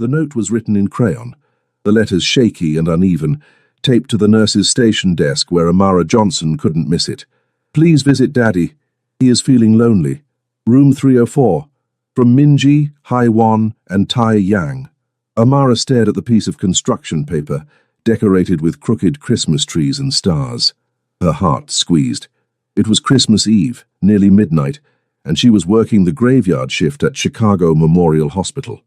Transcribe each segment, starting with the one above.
The note was written in crayon, the letters shaky and uneven, taped to the nurse's station desk where Amara Johnson couldn't miss it. Please visit Daddy. He is feeling lonely. Room 304. From Minji, Haiwan, and Tai Yang. Amara stared at the piece of construction paper, decorated with crooked Christmas trees and stars. Her heart squeezed. It was Christmas Eve, nearly midnight, and she was working the graveyard shift at Chicago Memorial Hospital.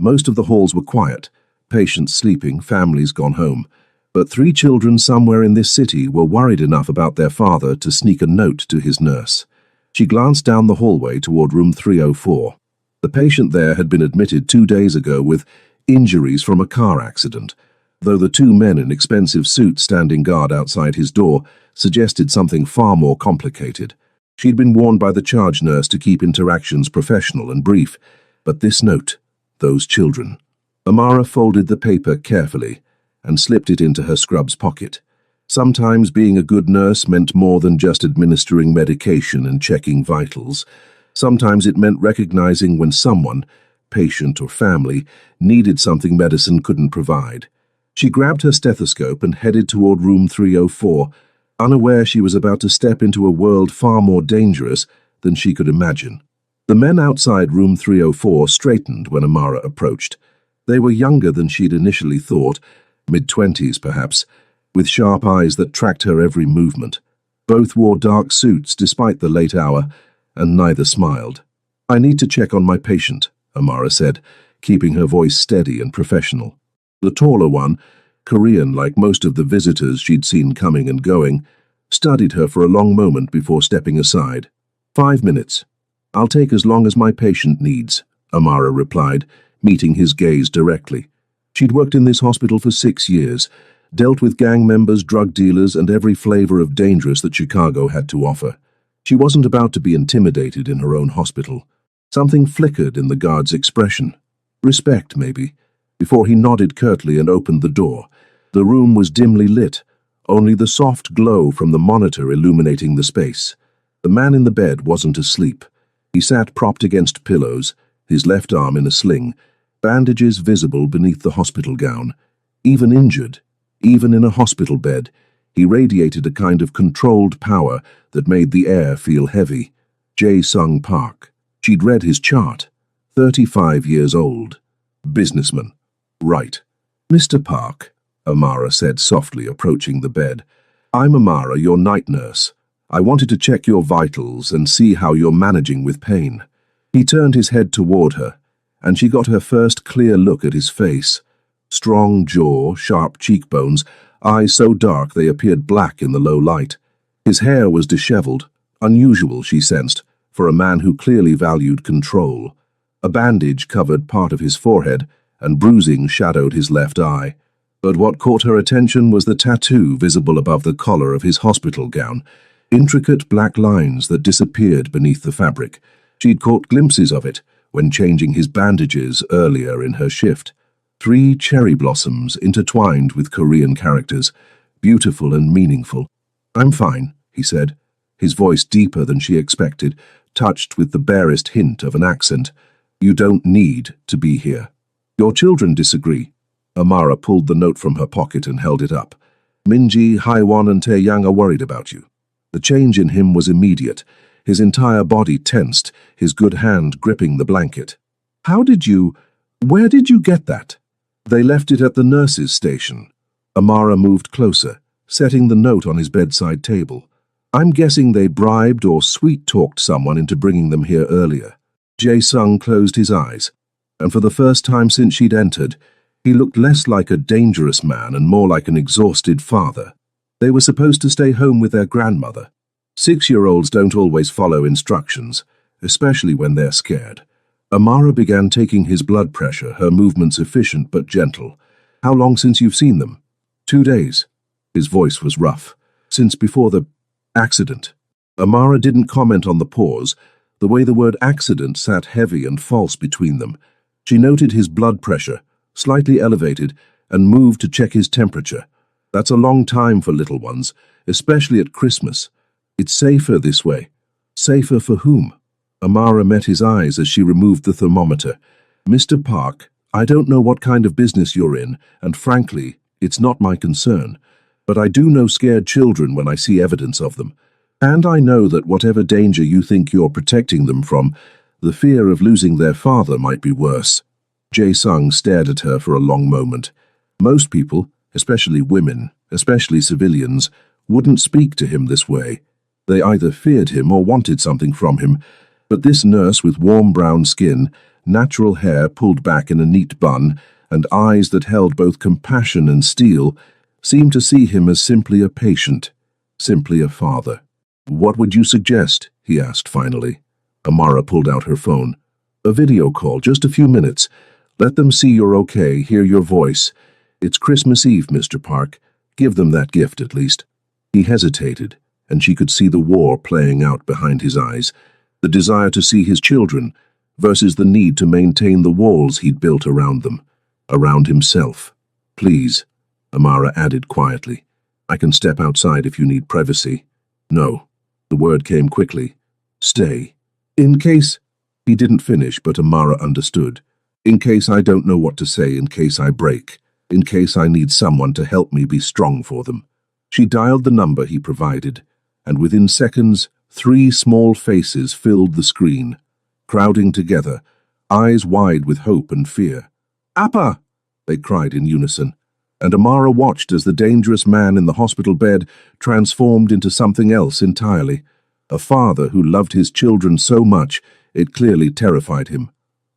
Most of the halls were quiet, patients sleeping, families gone home. But 3 children somewhere in this city were worried enough about their father to sneak a note to his nurse. She glanced down the hallway toward room 304. The patient there had been admitted 2 days ago with injuries from a car accident, though the 2 men in expensive suits standing guard outside his door suggested something far more complicated. She'd been warned by the charge nurse to keep interactions professional and brief, but this note, those children. Amara folded the paper carefully and slipped it into her scrub's pocket. Sometimes being a good nurse meant more than just administering medication and checking vitals. Sometimes it meant recognizing when someone, patient or family, needed something medicine couldn't provide. She grabbed her stethoscope and headed toward room 304, unaware she was about to step into a world far more dangerous than she could imagine. The men outside room 304 straightened when Amara approached. They were younger than she'd initially thought, mid-20s perhaps, with sharp eyes that tracked her every movement. Both wore dark suits despite the late hour, and neither smiled. "I need to check on my patient," Amara said, keeping her voice steady and professional. The taller one, Korean like most of the visitors she'd seen coming and going, studied her for a long moment before stepping aside. 5 minutes. I'll take as long as my patient needs, Amara replied, meeting his gaze directly. She'd worked in this hospital for 6 years, dealt with gang members, drug dealers, and every flavor of dangerous that Chicago had to offer. She wasn't about to be intimidated in her own hospital. Something flickered in the guard's expression. Respect, maybe, before he nodded curtly and opened the door. The room was dimly lit, only the soft glow from the monitor illuminating the space. The man in the bed wasn't asleep. He sat propped against pillows, his left arm in a sling, bandages visible beneath the hospital gown. Even injured, even in a hospital bed, he radiated a kind of controlled power that made the air feel heavy. Jae-sung Park. She'd read his chart. 35 years old. Businessman. Right. "Mr. Park," Amara said softly, approaching the bed. "I'm Amara, your night nurse. I wanted to check your vitals and see how you're managing with pain." He turned his head toward her, and she got her first clear look at his face. Strong jaw, sharp cheekbones, eyes so dark they appeared black in the low light. His hair was disheveled, unusual, she sensed, for a man who clearly valued control. A bandage covered part of his forehead, and bruising shadowed his left eye. But what caught her attention was the tattoo visible above the collar of his hospital gown, intricate black lines that disappeared beneath the fabric. She'd caught glimpses of it when changing his bandages earlier in her shift. 3 cherry blossoms intertwined with Korean characters, beautiful and meaningful. "I'm fine," he said, his voice deeper than she expected, touched with the barest hint of an accent. "You don't need to be here." "Your children disagree." Amara pulled the note from her pocket and held it up. "Minji, Haiwan, and Taeyang are worried about you." The change in him was immediate, his entire body tensed, his good hand gripping the blanket. Where did you get that?" "They left it at the nurse's station." Amara moved closer, setting the note on his bedside table. "I'm guessing they bribed or sweet-talked someone into bringing them here earlier." Jae-sung closed his eyes, and for the first time since she'd entered, he looked less like a dangerous man and more like an exhausted father. They were supposed to stay home with their grandmother. 6-year-olds don't always follow instructions, especially when they're scared. Amara began taking his blood pressure, her movements efficient but gentle. "How long since you've seen them?" 2 days. His voice was rough. "Since before the accident." Amara didn't comment on the pause, the way the word accident sat heavy and false between them. She noted his blood pressure, slightly elevated, and moved to check his temperature. That's a long time for little ones, especially at Christmas. It's safer this way. Safer for whom? Amara met his eyes as she removed the thermometer. "Mr. Park, I don't know what kind of business you're in, and frankly, it's not my concern. But I do know scared children when I see evidence of them. And I know that whatever danger you think you're protecting them from, the fear of losing their father might be worse. Jae-sung stared at her for a long moment. Most people, especially women, especially civilians, wouldn't speak to him this way. They either feared him or wanted something from him, but this nurse with warm brown skin, natural hair pulled back in a neat bun, and eyes that held both compassion and steel, seemed to see him as simply a patient, simply a father. "What would you suggest?" he asked finally. Amara pulled out her phone. "A video call, just a few minutes. Let them see you're okay, hear your voice. It's Christmas Eve, Mr. Park. Give them that gift at least." He hesitated, and she could see the war playing out behind his eyes, the desire to see his children versus the need to maintain the walls he'd built around them, around himself. "Please," Amara added quietly. "I can step outside if you need privacy." "No." The word came quickly. "Stay. In case—" He didn't finish, but Amara understood. "In case I don't know what to say, in case I break, in case I need someone to help me be strong for them." She dialed the number he provided, and within seconds, 3 small faces filled the screen, crowding together, eyes wide with hope and fear. "Appa!" they cried in unison, and Amara watched as the dangerous man in the hospital bed transformed into something else entirely, a father who loved his children so much it clearly terrified him.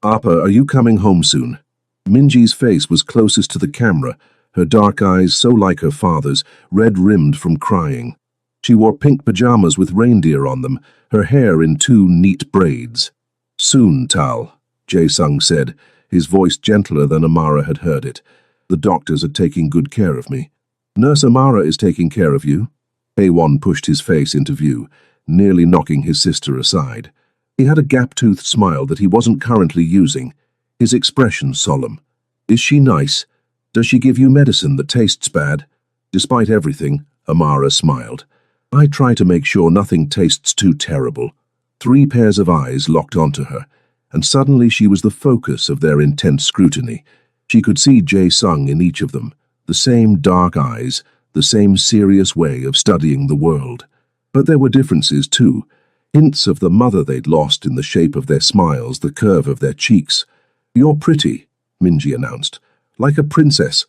"Appa, are you coming home soon?" Minji's face was closest to the camera, her dark eyes so like her father's, red-rimmed from crying. She wore pink pajamas with reindeer on them, her hair in 2 neat braids. "Soon, Tal," Jae-sung said, his voice gentler than Amara had heard it. "The doctors are taking good care of me." "Nurse Amara is taking care of you?" Haewon pushed his face into view, nearly knocking his sister aside. He had a gap-toothed smile that he wasn't currently using, his expression solemn. "Is she nice? Does she give you medicine that tastes bad?" Despite everything, Amara smiled. "I try to make sure nothing tastes too terrible." 3 pairs of eyes locked onto her, and suddenly she was the focus of their intense scrutiny. She could see Jae-sung in each of them, the same dark eyes, the same serious way of studying the world. But there were differences too, hints of the mother they'd lost in the shape of their smiles, the curve of their cheeks. "You're pretty," Minji announced, "like a princess.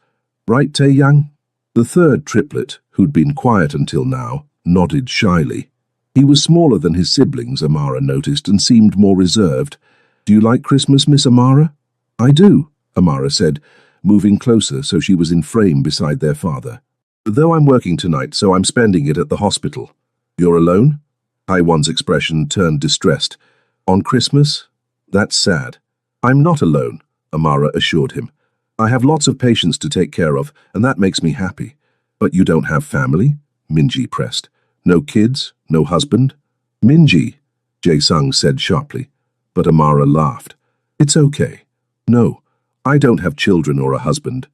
Right, Tae-young?" The third triplet, who'd been quiet until now, nodded shyly. He was smaller than his siblings, Amara noticed, and seemed more reserved. "Do you like Christmas, Miss Amara?" "I do," Amara said, moving closer so she was in frame beside their father. "Though I'm working tonight, so I'm spending it at the hospital." "You're alone?" Haewon's expression turned distressed. "On Christmas? That's sad." "I'm not alone," Amara assured him. "I have lots of patients to take care of, and that makes me happy." "But you don't have family?" Minji pressed. "No kids? No husband?" "Minji," Jae-sung said sharply. But Amara laughed. "It's okay. No, I don't have children or a husband.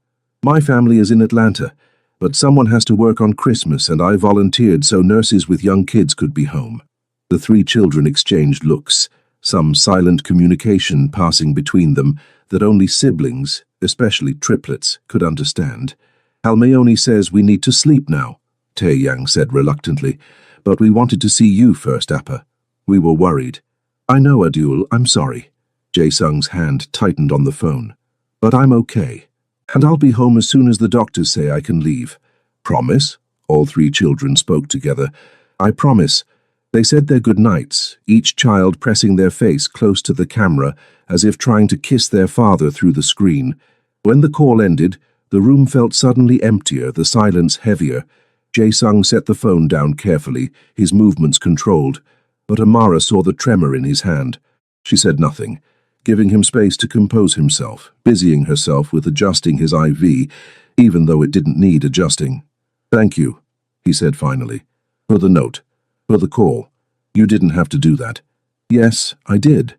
My family is in Atlanta, but someone has to work on Christmas and I volunteered so nurses with young kids could be home." The 3 children exchanged looks, some silent communication passing between them that only siblings, especially triplets, could understand. "Halmayoni says we need to sleep now," Tae-young said reluctantly, "but we wanted to see you first, Appa. We were worried." "I know, Adul, I'm sorry." Jae-sung's hand tightened on the phone. "But I'm okay. And I'll be home as soon as the doctors say I can leave." "Promise?" All 3 children spoke together. "I promise." They said their goodnights, each child pressing their face close to the camera as if trying to kiss their father through the screen. When the call ended, the room felt suddenly emptier, the silence heavier. Jae-sung set the phone down carefully, his movements controlled, but Amara saw the tremor in his hand. She said nothing, giving him space to compose himself, busying herself with adjusting his IV, even though it didn't need adjusting. "Thank you," he said finally. "For the note. For the call. You didn't have to do that." "Yes, I did."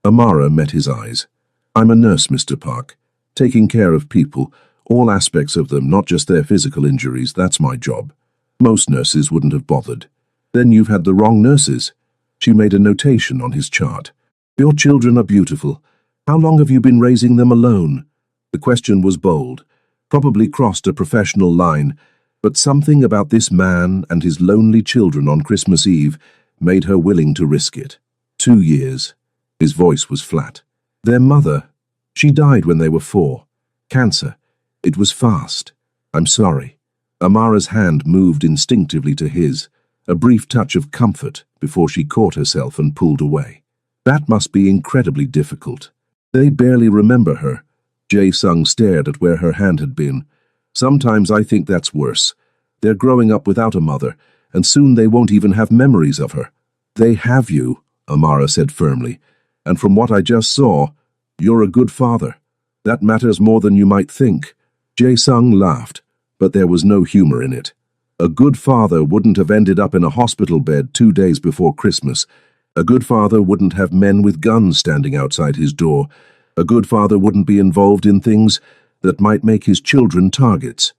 Amara met his eyes. "I'm a nurse, Mr. Park. Taking care of people, all aspects of them, not just their physical injuries, that's my job. Most nurses wouldn't have bothered." "Then you've had the wrong nurses." She made a notation on his chart. "Your children are beautiful. How long have you been raising them alone?" The question was bold, probably crossed a professional line, but something about this man and his lonely children on Christmas Eve made her willing to risk it. 2 years. His voice was flat. Their mother, she died when they were 4. Cancer. It was fast. I'm sorry. Amara's hand moved instinctively to his, a brief touch of comfort before she caught herself and pulled away. That must be incredibly difficult. They barely remember her. Jae-sung stared at where her hand had been. Sometimes I think that's worse. They're growing up without a mother, and soon they won't even have memories of her. They have you, Amara said firmly, and from what I just saw, you're a good father. That matters more than you might think. Jae-sung laughed, but there was no humor in it. A good father wouldn't have ended up in a hospital bed 2 days before Christmas. A good father wouldn't have men with guns standing outside his door. A good father wouldn't be involved in things that might make his children targets.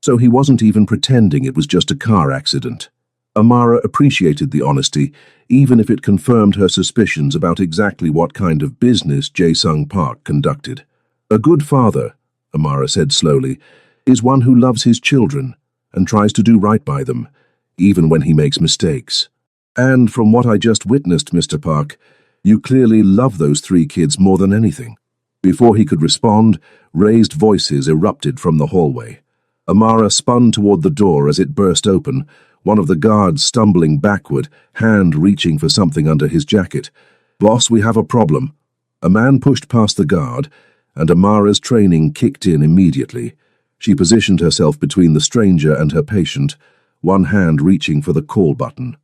So he wasn't even pretending it was just a car accident. Amara appreciated the honesty, even if it confirmed her suspicions about exactly what kind of business Jae-sung Park conducted. A good father, Amara said slowly, is one who loves his children and tries to do right by them, even when he makes mistakes. And from what I just witnessed, Mr. Park, you clearly love those 3 kids more than anything. Before he could respond, raised voices erupted from the hallway. Amara spun toward the door as it burst open, one of the guards stumbling backward, hand reaching for something under his jacket. "Boss, we have a problem." A man pushed past the guard, and Amara's training kicked in immediately. She positioned herself between the stranger and her patient, one hand reaching for the call button.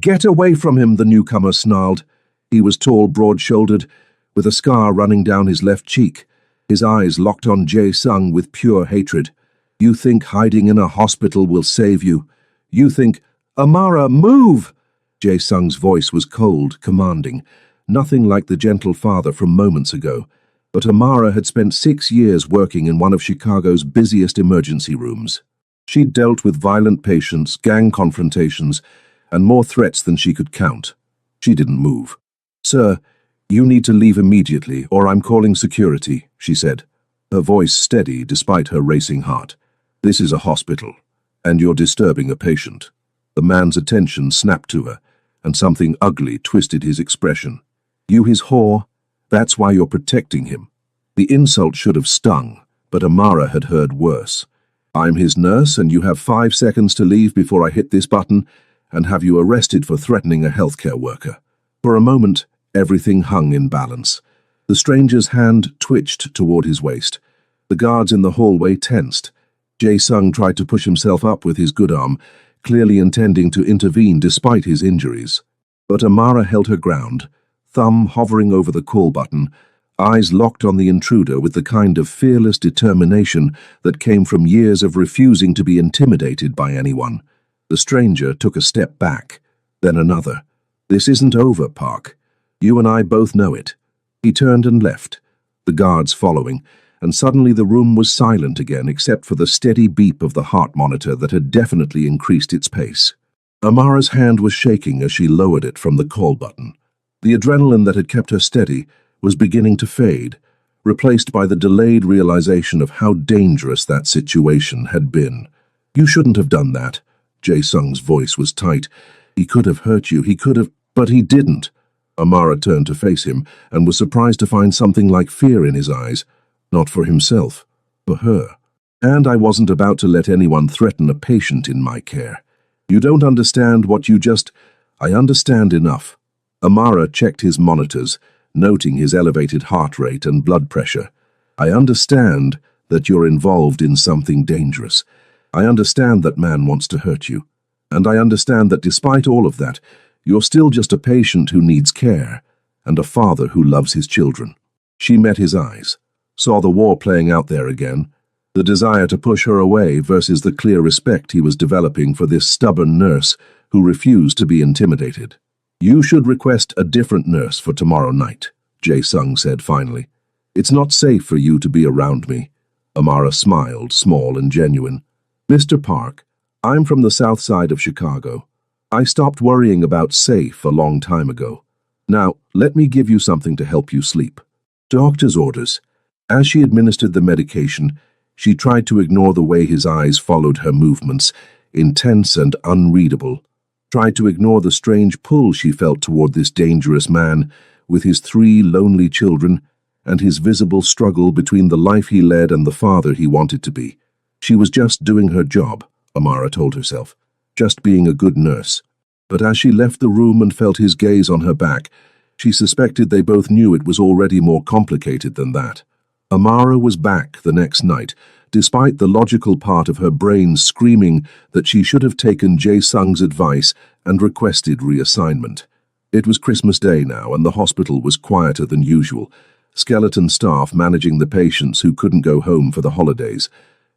"Get away from him," the newcomer snarled. He was tall, broad-shouldered, with a scar running down his left cheek, his eyes locked on Jae-sung with pure hatred. "You think hiding in a hospital will save you? You think—" "Amara, move!" Jae-sung's voice was cold, commanding, nothing like the gentle father from moments ago. But Amara had spent 6 years working in one of Chicago's busiest emergency rooms. She'd dealt with violent patients, gang confrontations, and more threats than she could count. She didn't move. "Sir, you need to leave immediately, or I'm calling security," she said, her voice steady despite her racing heart. "This is a hospital, and you're disturbing a patient." The man's attention snapped to her, and something ugly twisted his expression. "You his whore? That's why you're protecting him." The insult should have stung, but Amara had heard worse. "I'm his nurse, and you have 5 seconds to leave before I hit this button and have you arrested for threatening a healthcare worker." For a moment, everything hung in balance. The stranger's hand twitched toward his waist. The guards in the hallway tensed. Jae-sung tried to push himself up with his good arm, clearly intending to intervene despite his injuries. But Amara held her ground, thumb hovering over the call button, eyes locked on the intruder with the kind of fearless determination that came from years of refusing to be intimidated by anyone. The stranger took a step back, then another. "This isn't over, Park. You and I both know it." He turned and left, the guards following, and suddenly the room was silent again except for the steady beep of the heart monitor that had definitely increased its pace. Amara's hand was shaking as she lowered it from the call button. The adrenaline that had kept her steady was beginning to fade, replaced by the delayed realization of how dangerous that situation had been. "You shouldn't have done that." Jae-sung's voice was tight. "He could have hurt you, he could have, but he didn't." Amara turned to face him and was surprised to find something like fear in his eyes. Not for himself, for her. "And I wasn't about to let anyone threaten a patient in my care. You don't understand what you just—" "I understand enough." Amara checked his monitors, noting his elevated heart rate and blood pressure. "I understand that you're involved in something dangerous. I understand that man wants to hurt you. And I understand that despite all of that, you're still just a patient who needs care, and a father who loves his children." She met his eyes, saw the war playing out there again, the desire to push her away versus the clear respect he was developing for this stubborn nurse who refused to be intimidated. "You should request a different nurse for tomorrow night," Jae-sung said finally. "It's not safe for you to be around me." Amara smiled, small and genuine. "Mr. Park, I'm from the south side of Chicago. I stopped worrying about safe a long time ago. Now, let me give you something to help you sleep." "Doctor's orders." As she administered the medication, she tried to ignore the way his eyes followed her movements, intense and unreadable, tried to ignore the strange pull she felt toward this dangerous man with his 3 lonely children and his visible struggle between the life he led and the father he wanted to be. She was just doing her job, Amara told herself, just being a good nurse. But as she left the room and felt his gaze on her back, she suspected they both knew it was already more complicated than that. Amara was back the next night, despite the logical part of her brain screaming that she should have taken Jae-sung's advice and requested reassignment. It was Christmas Day now, and the hospital was quieter than usual, skeleton staff managing the patients who couldn't go home for the holidays.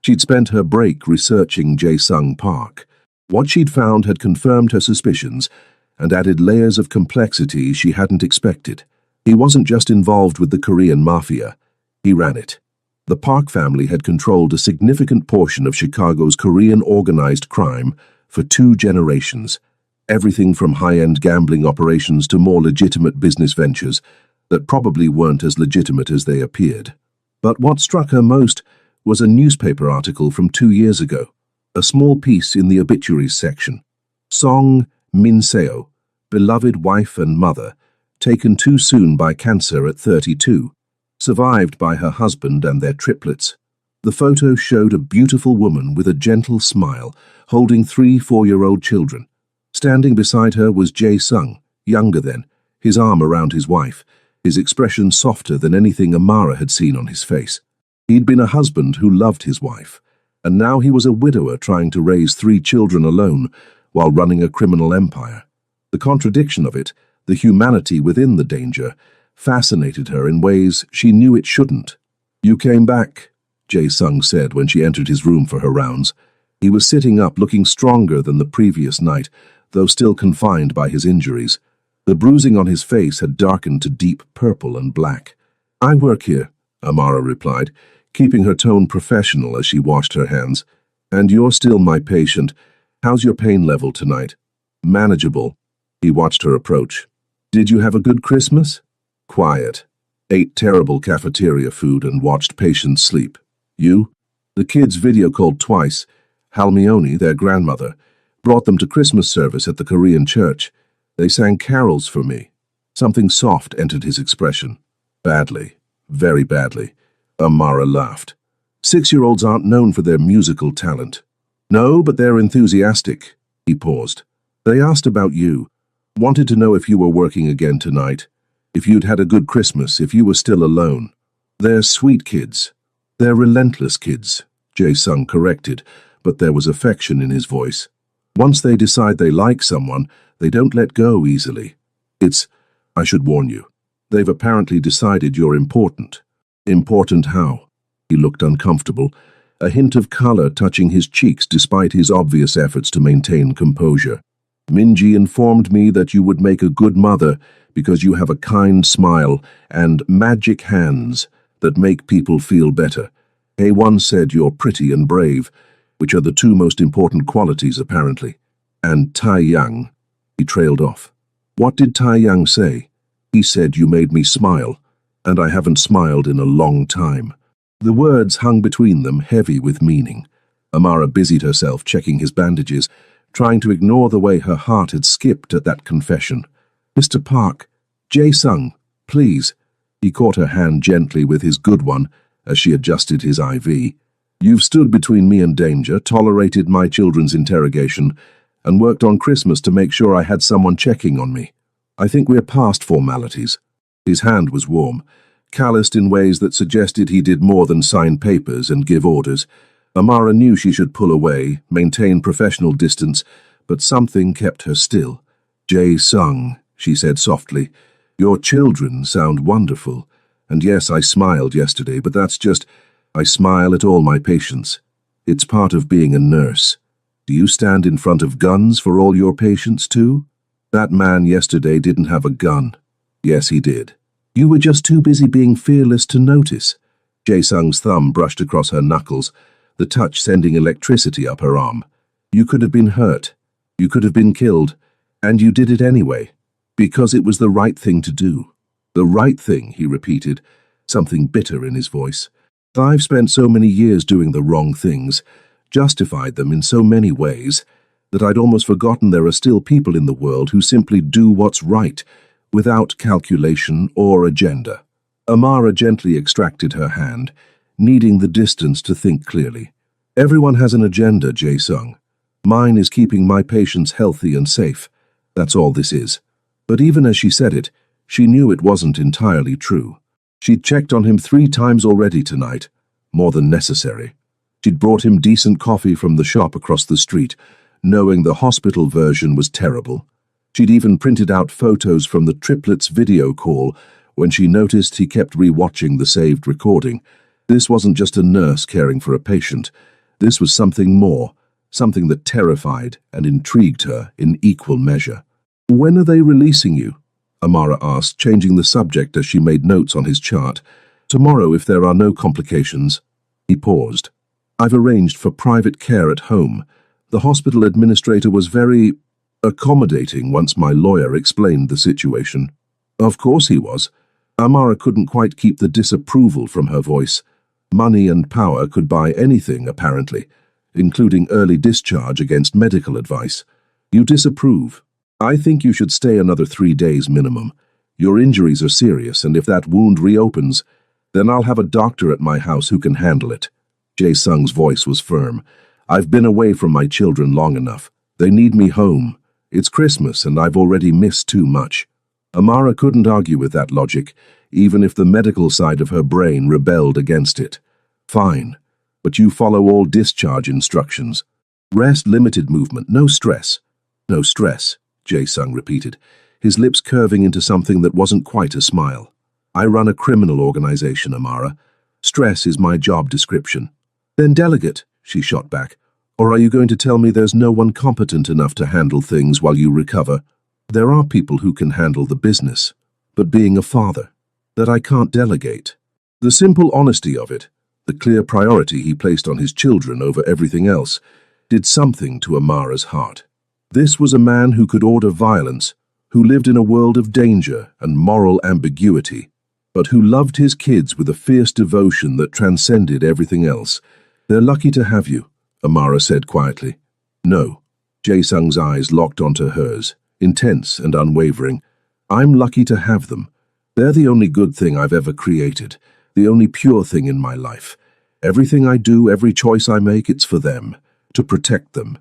She'd spent her break researching Jae-sung Park. What she'd found had confirmed her suspicions and added layers of complexity she hadn't expected. He wasn't just involved with the Korean Mafia, he ran it. The Park family had controlled a significant portion of Chicago's Korean organized crime for 2 generations, everything from high-end gambling operations to more legitimate business ventures that probably weren't as legitimate as they appeared. But what struck her most was a newspaper article from 2 years ago, a small piece in the obituaries section. Song Min-seo, beloved wife and mother, taken too soon by cancer at 32, survived by her husband and their triplets. The photo showed a beautiful woman with a gentle smile, holding 3 4-year-old children. Standing beside her was Jae-sung, younger then, his arm around his wife, his expression softer than anything Amara had seen on his face. He'd been a husband who loved his wife, and now he was a widower trying to raise 3 children alone while running a criminal empire. The contradiction of it, the humanity within the danger, fascinated her in ways she knew it shouldn't. "You came back," Jae-sung said when she entered his room for her rounds. He was sitting up, looking stronger than the previous night, though still confined by his injuries. The bruising on his face had darkened to deep purple and black. "I work here," Amara replied, keeping her tone professional as she washed her hands. "And you're still my patient. How's your pain level tonight?" "Manageable." He watched her approach. "Did you have a good Christmas?" "Quiet. Ate terrible cafeteria food and watched patients sleep." "You?" "The kids video called twice. Halmione, their grandmother, brought them to Christmas service at the Korean church. They sang carols for me." Something soft entered his expression. "Badly. Very badly." Amara laughed. 6-year-olds aren't known for their musical talent." "No, but they're enthusiastic." He paused. "They asked about you. Wanted to know if you were working again tonight. If you'd had a good Christmas, if you were still alone." "They're sweet kids. They're relentless kids," Jae-sung corrected, but there was affection in his voice. "Once they decide they like someone, they don't let go easily. I should warn you. They've apparently decided you're important." "Important how?" He looked uncomfortable, a hint of color touching his cheeks despite his obvious efforts to maintain composure. "Minji informed me that you would make a good mother because you have a kind smile and magic hands that make people feel better. A1 said you're pretty and brave, which are the 2 most important qualities apparently. And Tai-young." He trailed off. "What did Tai-young say?" "He said you made me smile, and I haven't smiled in a long time." The words hung between them, heavy with meaning. Amara busied herself checking his bandages, trying to ignore the way her heart had skipped at that confession. "Mr. Park, Jae-sung, please." He caught her hand gently with his good one as she adjusted his IV. "You've stood between me and danger, tolerated my children's interrogation, and worked on Christmas to make sure I had someone checking on me. I think we're past formalities." His hand was warm, calloused in ways that suggested he did more than sign papers and give orders. Amara knew she should pull away, maintain professional distance, but something kept her still. "Jae-sung," she said softly, "your children sound wonderful. And yes, I smiled yesterday, but that's just, I smile at all my patients. It's part of being a nurse. Do you stand in front of guns for all your patients too?" "That man yesterday didn't have a gun." "Yes, he did. You were just too busy being fearless to notice." Jae-sung's thumb brushed across her knuckles, the touch sending electricity up her arm. "You could have been hurt. You could have been killed. And you did it anyway. Because it was the right thing to do." "The right thing," he repeated, something bitter in his voice. I've spent so many years doing the wrong things, justified them in so many ways, that I'd almost forgotten there are still people in the world who simply do what's right, without calculation or agenda. Amara gently extracted her hand, needing the distance to think clearly. Everyone has an agenda, Jae-sung. Mine is keeping my patients healthy and safe. That's all this is. But even as she said it, she knew it wasn't entirely true. She'd checked on him 3 times already tonight, more than necessary. She'd brought him decent coffee from the shop across the street, knowing the hospital version was terrible. She'd even printed out photos from the triplets' video call when she noticed he kept rewatching the saved recording. This wasn't just a nurse caring for a patient. This was something more, something that terrified and intrigued her in equal measure. "When are they releasing you?" Amara asked, changing the subject as she made notes on his chart. "Tomorrow, if there are no complications." He paused. "I've arranged for private care at home. The hospital administrator was very accommodating once my lawyer explained the situation." Of course he was. Amara couldn't quite keep the disapproval from her voice. Money and power could buy anything, apparently, including early discharge against medical advice. "You disapprove? I think you should stay another 3 days minimum. Your injuries are serious, and if that wound reopens, then I'll have a doctor at my house who can handle it." Jae-sung's voice was firm. "I've been away from my children long enough. They need me home. It's Christmas, and I've already missed too much." Amara couldn't argue with that logic, even if the medical side of her brain rebelled against it. "Fine, but you follow all discharge instructions. Rest, limited movement, no stress." "No stress," Jae-sung repeated, his lips curving into something that wasn't quite a smile. "I run a criminal organization, Amara. Stress is my job description." "Then delegate," she shot back. "Or are you going to tell me there's no one competent enough to handle things while you recover?" "There are people who can handle the business, but being a father, that I can't delegate." The simple honesty of it, the clear priority he placed on his children over everything else, did something to Amara's heart. This was a man who could order violence, who lived in a world of danger and moral ambiguity, but who loved his kids with a fierce devotion that transcended everything else. "They're lucky to have you," Amara said quietly. "No." Jae-sung's eyes locked onto hers, intense and unwavering. "I'm lucky to have them. They're the only good thing I've ever created, the only pure thing in my life. Everything I do, every choice I make, it's for them, to protect them,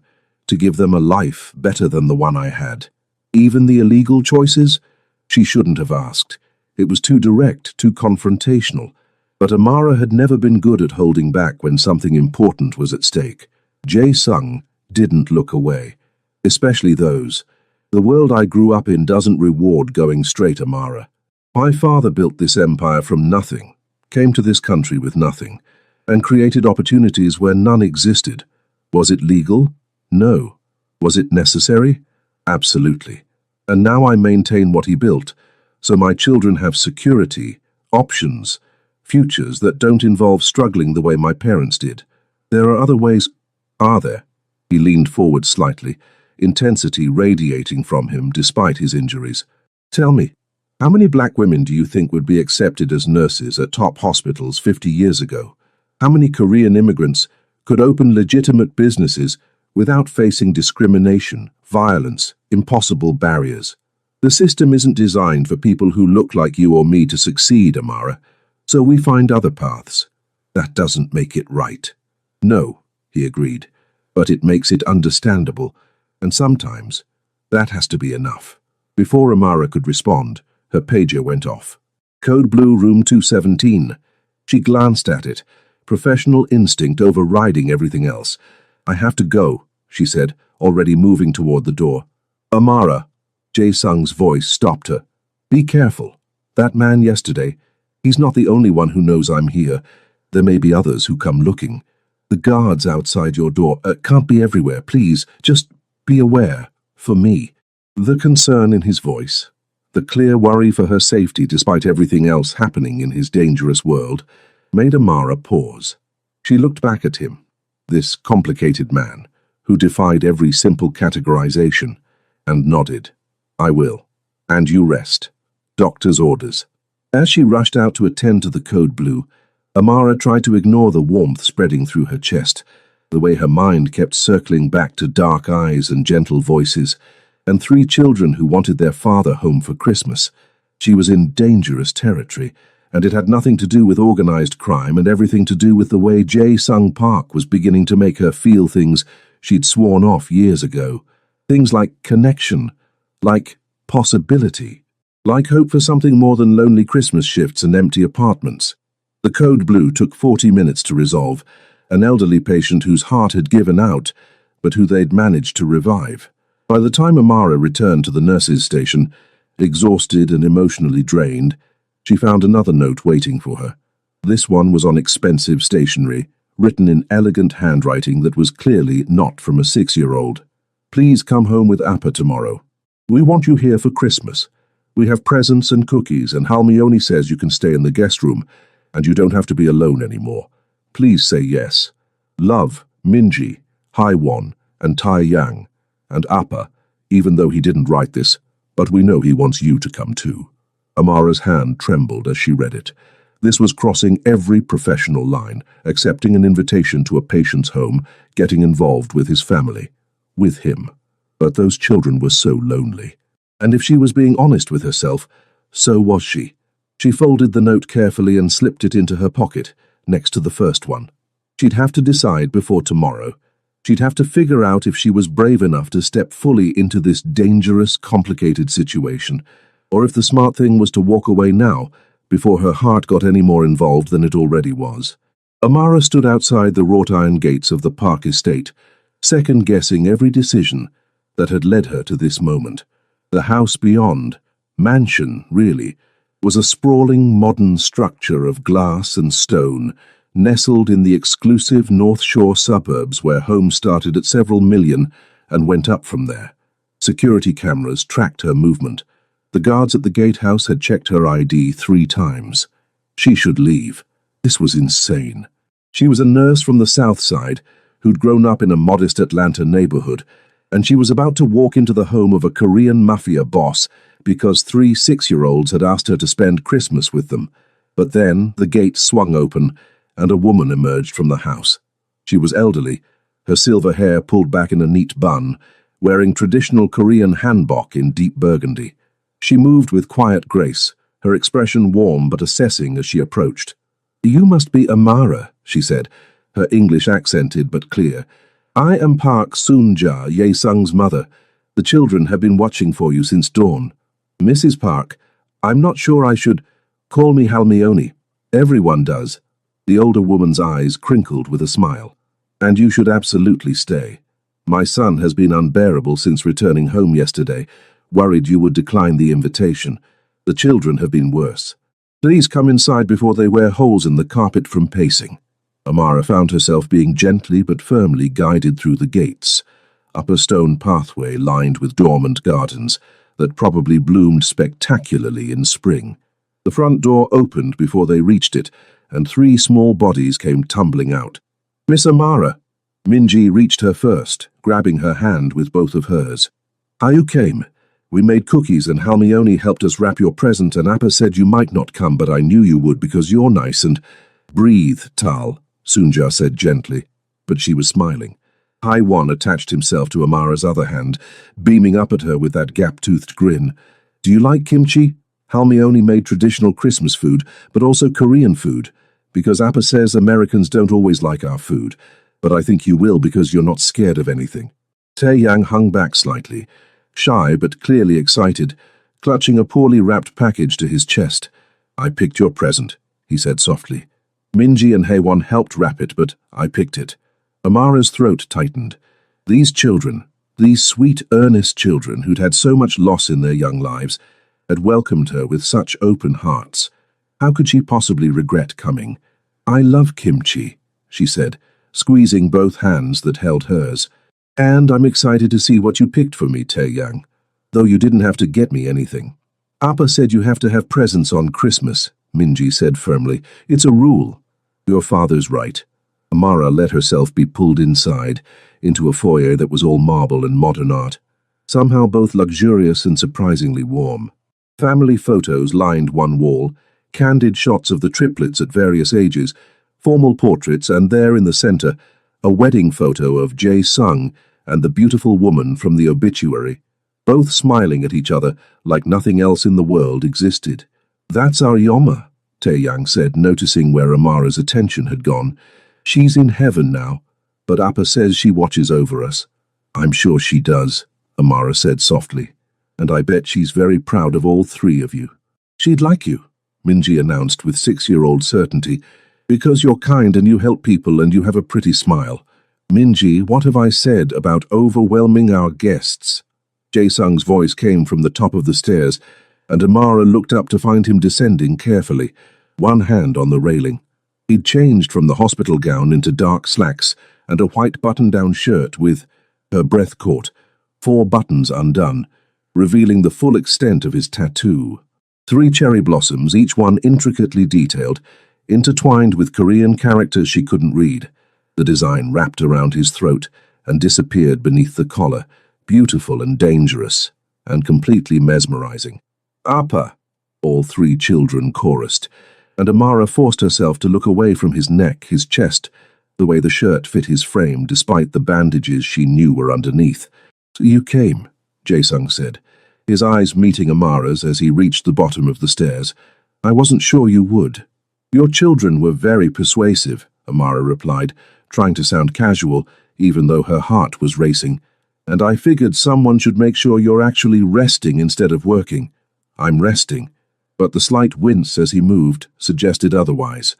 to give them a life better than the one I had. Even the illegal choices?" She shouldn't have asked. It was too direct, too confrontational. But Amara had never been good at holding back when something important was at stake. Jae-sung didn't look away, especially those. "The world I grew up in doesn't reward going straight, Amara. My father built this empire from nothing, came to this country with nothing, and created opportunities where none existed. Was it legal? No. Was it necessary? Absolutely. And now I maintain what he built, so my children have security, options, futures that don't involve struggling the way my parents did. There are other ways, are there?" He leaned forward slightly, intensity radiating from him despite his injuries. "Tell me, how many black women do you think would be accepted as nurses at top hospitals 50 years ago? How many Korean immigrants could open legitimate businesses without facing discrimination, violence, impossible barriers? The system isn't designed for people who look like you or me to succeed, Amara, so we find other paths. That doesn't make it right." "No," he agreed, "but it makes it understandable, and sometimes that has to be enough." Before Amara could respond, her pager went off. "Code Blue, room 217. She glanced at it, professional instinct overriding everything else. "I have to go," she said, already moving toward the door. "Amara," Jae-sung's voice stopped her. "Be careful. That man yesterday, he's not the only one who knows I'm here. There may be others who come looking. The guards outside your door can't be everywhere. Please, just be aware. For me." The concern in his voice, the clear worry for her safety despite everything else happening in his dangerous world, made Amara pause. She looked back at him, this complicated man, who defied every simple categorization, and nodded. "I will. And you rest. Doctor's orders." As she rushed out to attend to the code blue, Amara tried to ignore the warmth spreading through her chest, the way her mind kept circling back to dark eyes and gentle voices, and 3 children who wanted their father home for Christmas. She was in dangerous territory, and it had nothing to do with organized crime and everything to do with the way Jae-sung Park was beginning to make her feel things she'd sworn off years ago. Things like connection, like possibility, like hope for something more than lonely Christmas shifts and empty apartments. The code blue took 40 minutes to resolve, an elderly patient whose heart had given out, but who they'd managed to revive. By the time Amara returned to the nurse's station, exhausted and emotionally drained, she found another note waiting for her. This one was on expensive stationery, written in elegant handwriting that was clearly not from a 6-year-old. Please come home with Appa tomorrow. We want you here for Christmas. We have presents and cookies, and Halmione says you can stay in the guest room, and you don't have to be alone anymore. Please say yes. Love, Minji, Haiwon, and Tai Yang, and Appa, even though he didn't write this, but we know he wants you to come too. Amara's hand trembled as she read it. This was crossing every professional line, accepting an invitation to a patient's home, getting involved with his family. With him. But those children were so lonely. And if she was being honest with herself, so was she. She folded the note carefully and slipped it into her pocket, next to the first one. She'd have to decide before tomorrow. She'd have to figure out if she was brave enough to step fully into this dangerous, complicated situation, or if the smart thing was to walk away now, before her heart got any more involved than it already was. Amara stood outside the wrought iron gates of the Park estate, second-guessing every decision that had led her to this moment. The house beyond, mansion, really, was a sprawling modern structure of glass and stone, nestled in the exclusive North Shore suburbs where homes started at several million and went up from there. Security cameras tracked her movement. The guards at the gatehouse had checked her ID 3 times. She should leave. This was insane. She was a nurse from the South Side who'd grown up in a modest Atlanta neighborhood, and she was about to walk into the home of a Korean Mafia boss because 3 6-year-olds had asked her to spend Christmas with them. But then the gate swung open, and a woman emerged from the house. She was elderly, her silver hair pulled back in a neat bun, wearing traditional Korean hanbok in deep burgundy. She moved with quiet grace, her expression warm but assessing as she approached. "You must be Amara," she said, her English accented but clear. "I am Park Soon-ja, Ye-sung's mother. The children have been watching for you since dawn. Mrs. Park, I'm not sure I should... Call me Halmione. Everyone does." The older woman's eyes crinkled with a smile. "And you should absolutely stay. My son has been unbearable since returning home yesterday, worried you would decline the invitation. The children have been worse. Please come inside before they wear holes in the carpet from pacing." Amara found herself being gently but firmly guided through the gates, up a stone pathway lined with dormant gardens that probably bloomed spectacularly in spring. The front door opened before they reached it, and 3 small bodies came tumbling out. "Miss Amara." Minji reached her first, grabbing her hand with both of hers. "How you came? We made cookies and Halmione helped us wrap your present, and Appa said you might not come, but I knew you would because you're nice and—" "Breathe, Tal," Soon-ja said gently, but she was smiling. Haiwon attached himself to Amara's other hand, beaming up at her with that gap-toothed grin. "Do you like kimchi? Halmione made traditional Christmas food, but also Korean food, because Appa says Americans don't always like our food, but I think you will because you're not scared of anything." Tae-yang hung back slightly, shy but clearly excited, clutching a poorly wrapped package to his chest. "I picked your present," he said softly. Minji and Haewon helped wrap it, but I picked it. Amara's throat tightened. These children, these sweet, earnest children who'd had so much loss in their young lives, had welcomed her with such open hearts. How could she possibly regret coming? "I love kimchi," she said, squeezing both hands that held hers. "And I'm excited to see what you picked for me, Tae-yang, though you didn't have to get me anything." "Appa said you have to have presents on Christmas," Minji said firmly. "It's a rule." "Your father's right." Amara let herself be pulled inside, into a foyer that was all marble and modern art, somehow both luxurious and surprisingly warm. Family photos lined one wall, candid shots of the triplets at various ages, formal portraits, and there in the center, a wedding photo of Jae-sung and the beautiful woman from the obituary, both smiling at each other like nothing else in the world existed. "That's our Yoma," Tae-yang said, noticing where Amara's attention had gone. "She's in heaven now, but Appa says she watches over us." "I'm sure she does," Amara said softly, "and I bet she's very proud of all three of you." "She'd like you," Minji announced with 6-year-old certainty, "because you're kind and you help people and you have a pretty smile." "Minji, what have I said about overwhelming our guests?" Jae-sung's voice came from the top of the stairs, and Amara looked up to find him descending carefully, one hand on the railing. He'd changed from the hospital gown into dark slacks and a white button-down shirt with, her breath caught, 4 buttons undone, revealing the full extent of his tattoo. 3 cherry blossoms, each one intricately detailed, intertwined with Korean characters she couldn't read. The design wrapped around his throat and disappeared beneath the collar, beautiful and dangerous, and completely mesmerizing. "Appa!" all 3 children chorused, and Amara forced herself to look away from his neck, his chest, the way the shirt fit his frame despite the bandages she knew were underneath. "So you came," Jae-sung said, his eyes meeting Amara's as he reached the bottom of the stairs. "I wasn't sure you would." "Your children were very persuasive," Amara replied, trying to sound casual, even though her heart was racing. "And I figured someone should make sure you're actually resting instead of working." "I'm resting." But the slight wince as he moved suggested otherwise.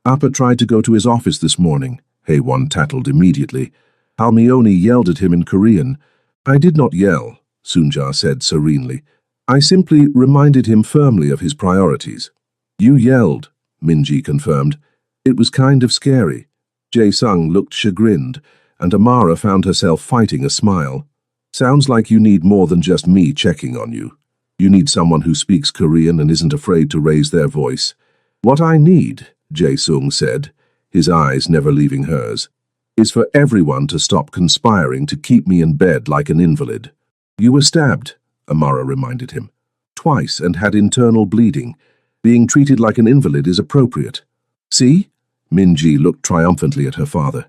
"Appa tried to go to his office this morning," Haewon tattled immediately. Halmione yelled at him in Korean. "I did not yell," Sunja said serenely. "I simply reminded him firmly of his priorities." "You yelled," Minji confirmed. "It was kind of scary." Jae-sung looked chagrined, and Amara found herself fighting a smile. "Sounds like you need more than just me checking on you. You need someone who speaks Korean and isn't afraid to raise their voice." "What I need," Jae-sung said, his eyes never leaving hers, "is for everyone to stop conspiring to keep me in bed like an invalid." "You were stabbed," Amara reminded him. "Twice and had internal bleeding. Being treated like an invalid is appropriate." "See?" Minji looked triumphantly at her father.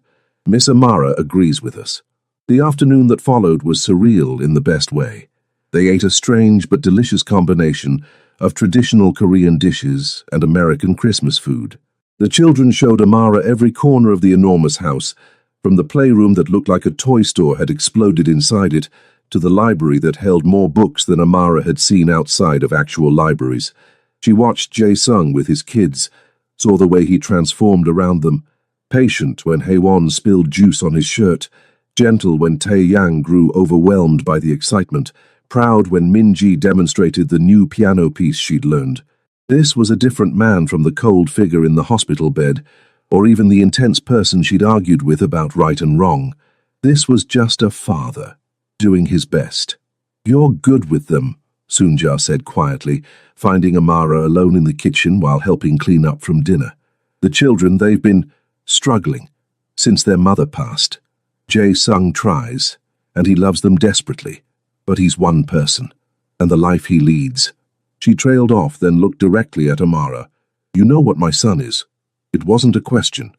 "Miss Amara agrees with us." The afternoon that followed was surreal in the best way. They ate a strange but delicious combination of traditional Korean dishes and American Christmas food. The children showed Amara every corner of the enormous house, from the playroom that looked like a toy store had exploded inside it, to the library that held more books than Amara had seen outside of actual libraries. She watched Jae-sung with his kids, saw the way he transformed around them, patient when Haewon spilled juice on his shirt, gentle when Tae-yang grew overwhelmed by the excitement, proud when Minji demonstrated the new piano piece she'd learned. This was a different man from the cold figure in the hospital bed, or even the intense person she'd argued with about right and wrong. This was just a father, doing his best. "You're good with them," Sunja said quietly, finding Amara alone in the kitchen while helping clean up from dinner. "The children, they've been struggling since their mother passed. Jae-sung tries, and he loves them desperately. But he's one person, and the life he leads." She trailed off, then looked directly at Amara. "You know what my son is." It wasn't a question.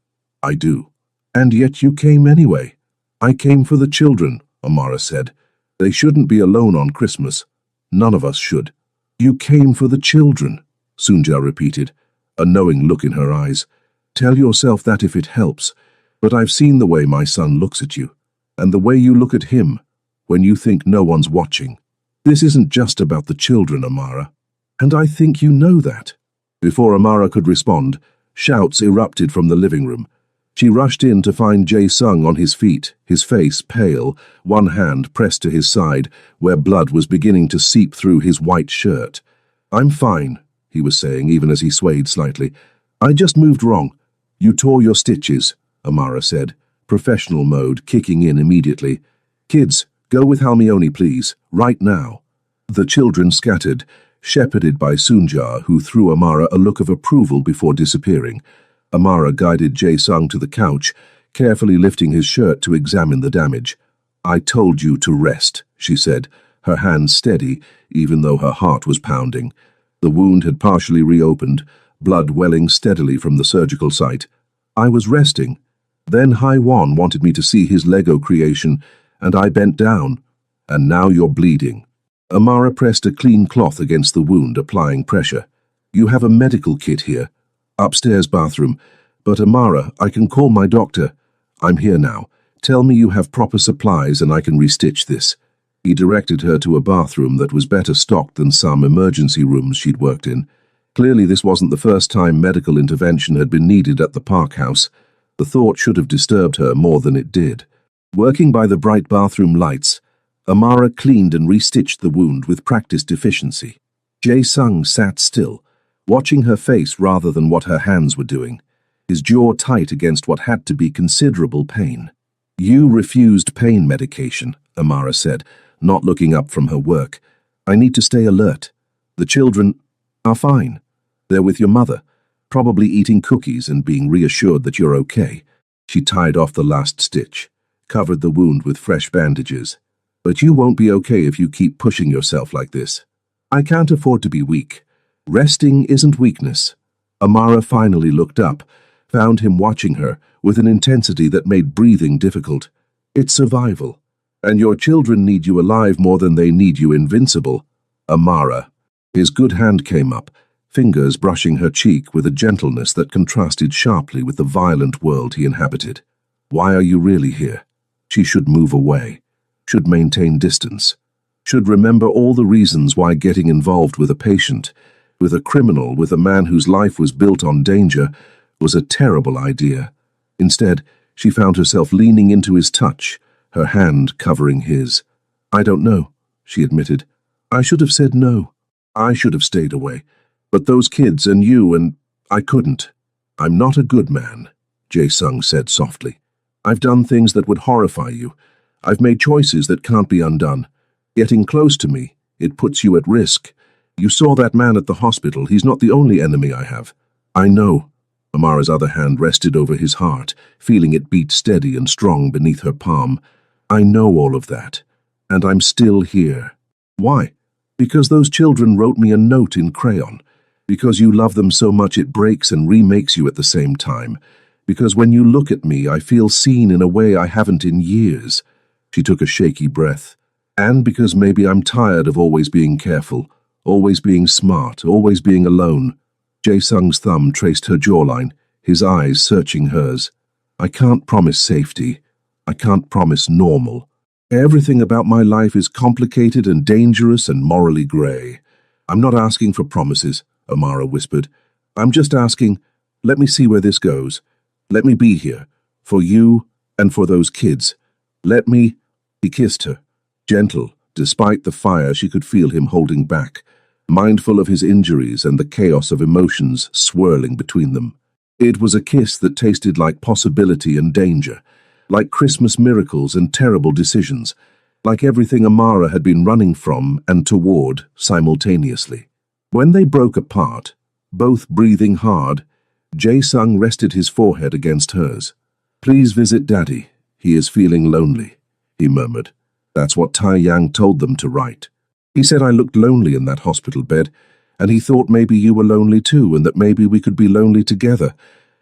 "I do." "And yet you came anyway." "I came for the children," Amara said. "They shouldn't be alone on Christmas. None of us should." "You came for the children," Sunja repeated, a knowing look in her eyes. "Tell yourself that if it helps. But I've seen the way my son looks at you, and the way you look at him, when you think no one's watching. This isn't just about the children, Amara. And I think you know that." Before Amara could respond, shouts erupted from the living room. She rushed in to find Jae-sung on his feet, his face pale, one hand pressed to his side, where blood was beginning to seep through his white shirt. "I'm fine," he was saying, even as he swayed slightly. "I just moved wrong." "You tore your stitches," Amara said, professional mode kicking in immediately. "Kids, go with Halmione, please, right now." The children scattered, shepherded by Sunja, who threw Amara a look of approval before disappearing. Amara guided Jae-sung to the couch, carefully lifting his shirt to examine the damage. "I told you to rest," she said, her hands steady, even though her heart was pounding. The wound had partially reopened, blood welling steadily from the surgical site. I was resting. Then Haiwan wanted me to see his Lego creation, and I bent down. And now you're bleeding. Amara pressed a clean cloth against the wound, applying pressure. You have a medical kit here. Upstairs bathroom. But Amara, I can call my doctor. I'm here now. Tell me you have proper supplies and I can restitch this. He directed her to a bathroom that was better stocked than some emergency rooms she'd worked in. Clearly this wasn't the first time medical intervention had been needed at the park house. The thought should have disturbed her more than it did. Working by the bright bathroom lights, Amara cleaned and restitched the wound with practiced efficiency. Jae-sung sat still, watching her face rather than what her hands were doing, his jaw tight against what had to be considerable pain. You refused pain medication, Amara said, not looking up from her work. I need to stay alert. The children are fine. They're with your mother, probably eating cookies and being reassured that you're okay. She tied off the last stitch, covered the wound with fresh bandages. But you won't be okay if you keep pushing yourself like this. I can't afford to be weak. Resting isn't weakness. Amara finally looked up, found him watching her with an intensity that made breathing difficult. It's survival. And your children need you alive more than they need you invincible. Amara. His good hand came up, fingers brushing her cheek with a gentleness that contrasted sharply with the violent world he inhabited. Why are you really here? She should move away, should maintain distance, should remember all the reasons why getting involved with a patient, with a criminal, with a man whose life was built on danger, was a terrible idea. Instead, she found herself leaning into his touch, her hand covering his. I don't know, she admitted. I should have said no. I should have stayed away. But those kids and you and I couldn't. I'm not a good man, Jae-sung said softly. I've done things that would horrify you. I've made choices that can't be undone. Getting close to me, it puts you at risk. You saw that man at the hospital. He's not the only enemy I have. I know. Amara's other hand rested over his heart, feeling it beat steady and strong beneath her palm. I know all of that, and I'm still here. Why? Because those children wrote me a note in crayon. Because you love them so much it breaks and remakes you at the same time. Because when you look at me, I feel seen in a way I haven't in years. She took a shaky breath. And because maybe I'm tired of always being careful, always being smart, always being alone. Jae-sung's thumb traced her jawline, his eyes searching hers. I can't promise safety. I can't promise normal. Everything about my life is complicated and dangerous and morally grey. I'm not asking for promises, Amara whispered. I'm just asking, let me see where this goes. Let me be here, for you and for those kids. Let me... He kissed her, gentle. Despite the fire, she could feel him holding back, mindful of his injuries and the chaos of emotions swirling between them. It was a kiss that tasted like possibility and danger, like Christmas miracles and terrible decisions, like everything Amara had been running from and toward simultaneously. When they broke apart, both breathing hard, Jae-sung rested his forehead against hers. Please visit Daddy. He is feeling lonely, he murmured. That's what Tai-yang told them to write. He said I looked lonely in that hospital bed, and he thought maybe you were lonely too, and that maybe we could be lonely together,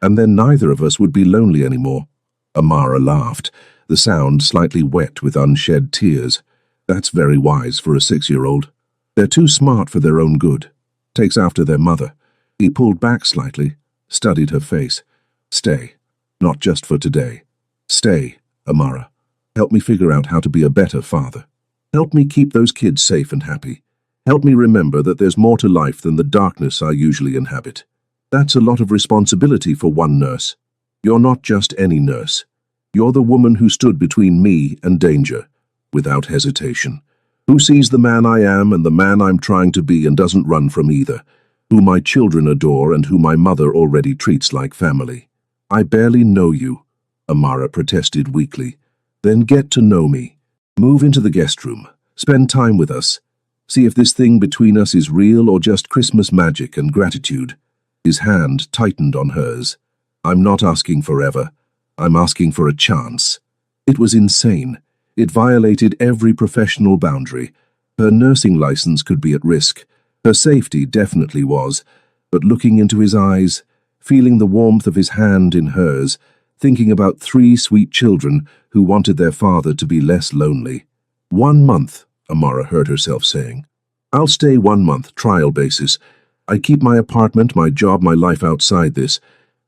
and then neither of us would be lonely anymore. Amara laughed, the sound slightly wet with unshed tears. That's very wise for a 6-year-old. They're too smart for their own good. Takes after their mother. He pulled back slightly, studied her face. Stay. Not just for today. Stay, Amara. Help me figure out how to be a better father. Help me keep those kids safe and happy. Help me remember that there's more to life than the darkness I usually inhabit. That's a lot of responsibility for one nurse. You're not just any nurse. You're the woman who stood between me and danger, without hesitation. Who sees the man I am and the man I'm trying to be and doesn't run from either. Who my children adore and who my mother already treats like family. I barely know you, Amara protested weakly. Then get to know me. Move into the guest room. Spend time with us. See if this thing between us is real or just Christmas magic and gratitude. His hand tightened on hers. I'm not asking forever. I'm asking for a chance. It was insane. It violated every professional boundary. Her nursing license could be at risk. Her safety definitely was. but looking into his eyes, feeling the warmth of his hand in hers, thinking about 3 sweet children who wanted their father to be less lonely. 1 month, Amara heard herself saying. I'll stay 1 month, trial basis. I keep my apartment, my job, my life outside this,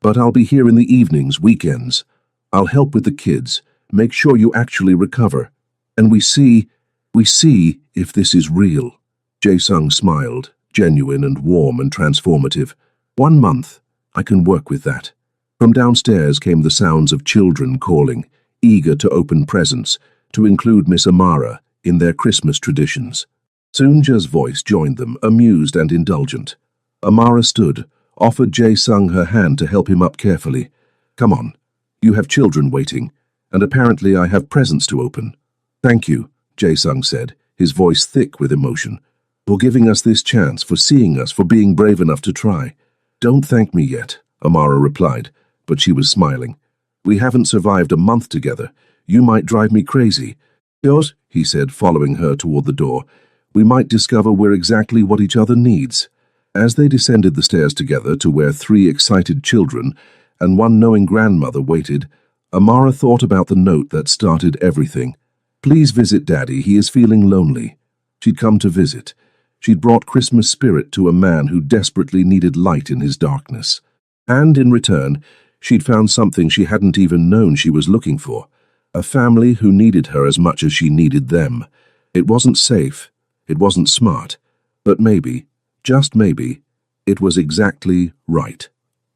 but I'll be here in the evenings, weekends. I'll help with the kids, make sure you actually recover. And we see if this is real. Jae-sung smiled, genuine and warm and transformative. 1 month, I can work with that. From downstairs came the sounds of children calling, eager to open presents, to include Miss Amara in their Christmas traditions. Soonja's voice joined them, amused and indulgent. Amara stood, offered Jae-sung her hand to help him up carefully. Come on, you have children waiting, and apparently I have presents to open. Thank you, Jae-sung said, his voice thick with emotion, for giving us this chance, for seeing us, for being brave enough to try. Don't thank me yet, Amara replied, but she was smiling. We haven't survived a month together. You might drive me crazy. Yours, he said, following her toward the door. We might discover we're exactly what each other needs. As they descended the stairs together to where 3 excited children and 1 knowing grandmother waited, Amara thought about the note that started everything. Please visit Daddy, he is feeling lonely. She'd come to visit. She'd brought Christmas spirit to a man who desperately needed light in his darkness. And in return, she'd found something she hadn't even known she was looking for. A family who needed her as much as she needed them. It wasn't safe. It wasn't smart. But maybe, just maybe, it was exactly right.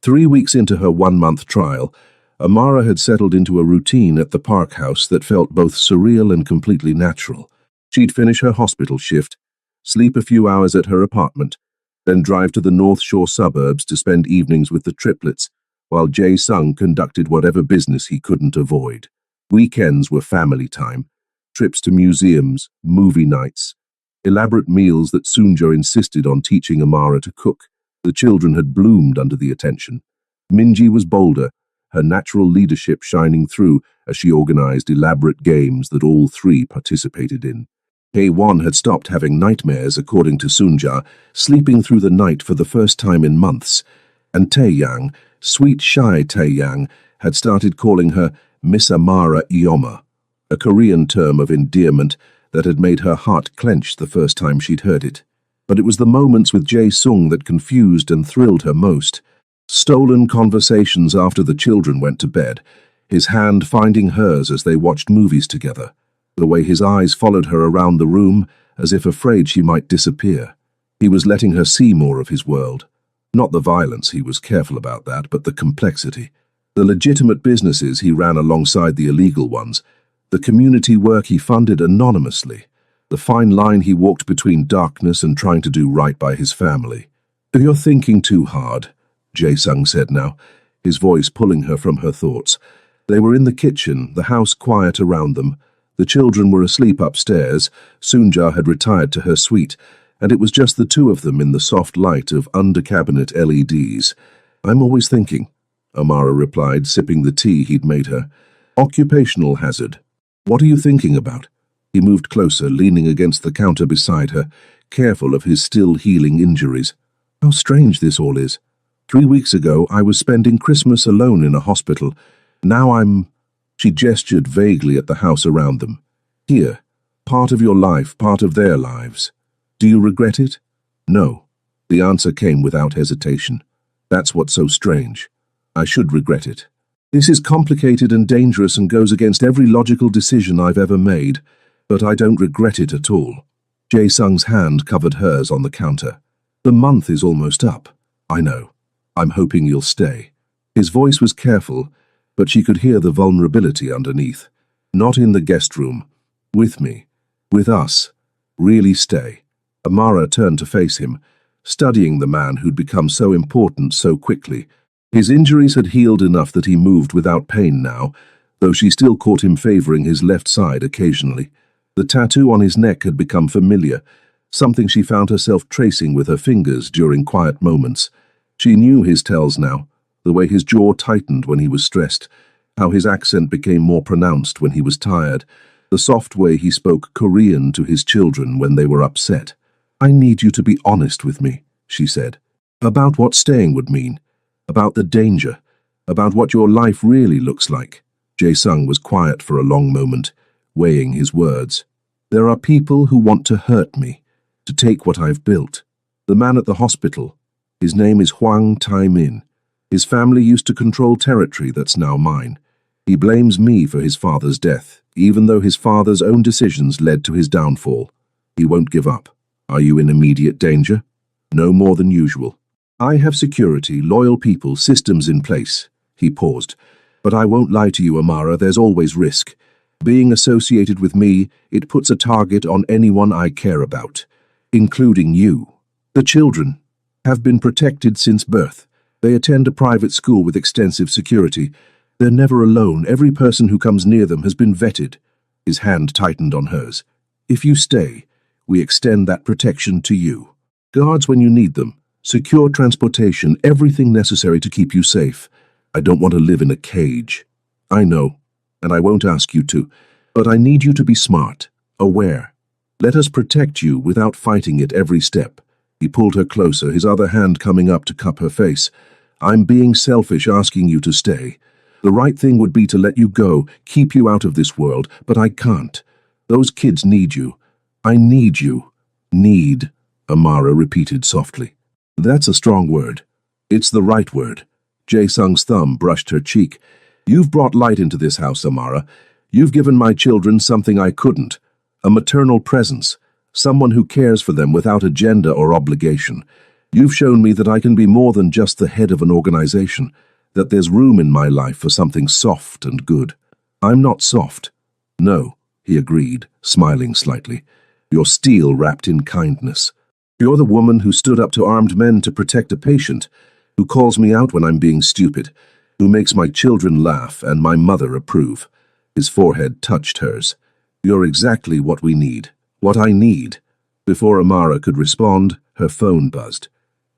3 weeks into her 1-month trial, Amara had settled into a routine at the park house that felt both surreal and completely natural. She'd finish her hospital shift, sleep a few hours at her apartment, then drive to the North Shore suburbs to spend evenings with the triplets, while Jae-sung conducted whatever business he couldn't avoid. Weekends were family time, trips to museums, movie nights, elaborate meals that Soonja insisted on teaching Amara to cook. The children had bloomed under the attention. Minji was bolder, her natural leadership shining through as she organized elaborate games that all 3 participated in. Tae-won had stopped having nightmares, according to Soonja, sleeping through the night for the first time in months, and Tae-yang, sweet shy Tae-yang, had started calling her Miss Amara Ioma, a Korean term of endearment that had made her heart clench the first time she'd heard it. But it was the moments with Jae-sung that confused and thrilled her most. Stolen conversations after the children went to bed, his hand finding hers as they watched movies together, the way his eyes followed her around the room as if afraid she might disappear. He was letting her see more of his world. Not the violence, he was careful about that, but the complexity. The legitimate businesses he ran alongside the illegal ones, the community work he funded anonymously, the fine line he walked between darkness and trying to do right by his family. You're thinking too hard, Jae-sung said now, his voice pulling her from her thoughts. They were in the kitchen, the house quiet around them. The children were asleep upstairs. Soonja had retired to her suite, and it was just the 2 of them in the soft light of under-cabinet LEDs. I'm always thinking, Amara replied, sipping the tea he'd made her. Occupational hazard. What are you thinking about? He moved closer, leaning against the counter beside her, careful of his still healing injuries. How strange this all is. 3 weeks ago, I was spending Christmas alone in a hospital. Now I'm... She gestured vaguely at the house around them. Here, part of your life, part of their lives. Do you regret it? No. The answer came without hesitation. That's what's so strange. I should regret it. This is complicated and dangerous and goes against every logical decision I've ever made, but I don't regret it at all. Jae-sung's hand covered hers on the counter. The month is almost up. I know. I'm hoping you'll stay. His voice was careful, but she could hear the vulnerability underneath. Not in the guest room. With me. With us. Really stay. Amara turned to face him, studying the man who'd become so important so quickly. His injuries had healed enough that he moved without pain now, though she still caught him favoring his left side occasionally. The tattoo on his neck had become familiar, something she found herself tracing with her fingers during quiet moments. She knew his tells now, the way his jaw tightened when he was stressed, how his accent became more pronounced when he was tired, the soft way he spoke Korean to his children when they were upset. I need you to be honest with me, she said. About what staying would mean, about the danger, about what your life really looks like. Jae-sung was quiet for a long moment, weighing his words. There are people who want to hurt me, to take what I've built. The man at the hospital, his name is Hwang Tae-min. His family used to control territory that's now mine. He blames me for his father's death, even though his father's own decisions led to his downfall. He won't give up. Are you in immediate danger? No more than usual. I have security, loyal people, systems in place. He paused. But I won't lie to you, Amara, there's always risk. Being associated with me, it puts a target on anyone I care about, including you. The children have been protected since birth. They attend a private school with extensive security. They're never alone. Every person who comes near them has been vetted. His hand tightened on hers. If you stay, we extend that protection to you. Guards when you need them. Secure transportation, everything necessary to keep you safe. I don't want to live in a cage. I know, and I won't ask you to, but I need you to be smart, aware. Let us protect you without fighting it every step. He pulled her closer, his other hand coming up to cup her face. I'm being selfish asking you to stay. The right thing would be to let you go, keep you out of this world, but I can't. Those kids need you. I need you. Need, Amara repeated softly. That's a strong word. It's the right word. Jae-sung's thumb brushed her cheek. You've brought light into this house, Amara. You've given my children something I couldn't. A maternal presence. Someone who cares for them without agenda or obligation. You've shown me that I can be more than just the head of an organization, that there's room in my life for something soft and good. I'm not soft. No, he agreed, smiling slightly. You're steel wrapped in kindness. You're the woman who stood up to armed men to protect a patient, who calls me out when I'm being stupid, who makes my children laugh and my mother approve. His forehead touched hers. You're exactly what we need. What I need. Before Amara could respond, her phone buzzed.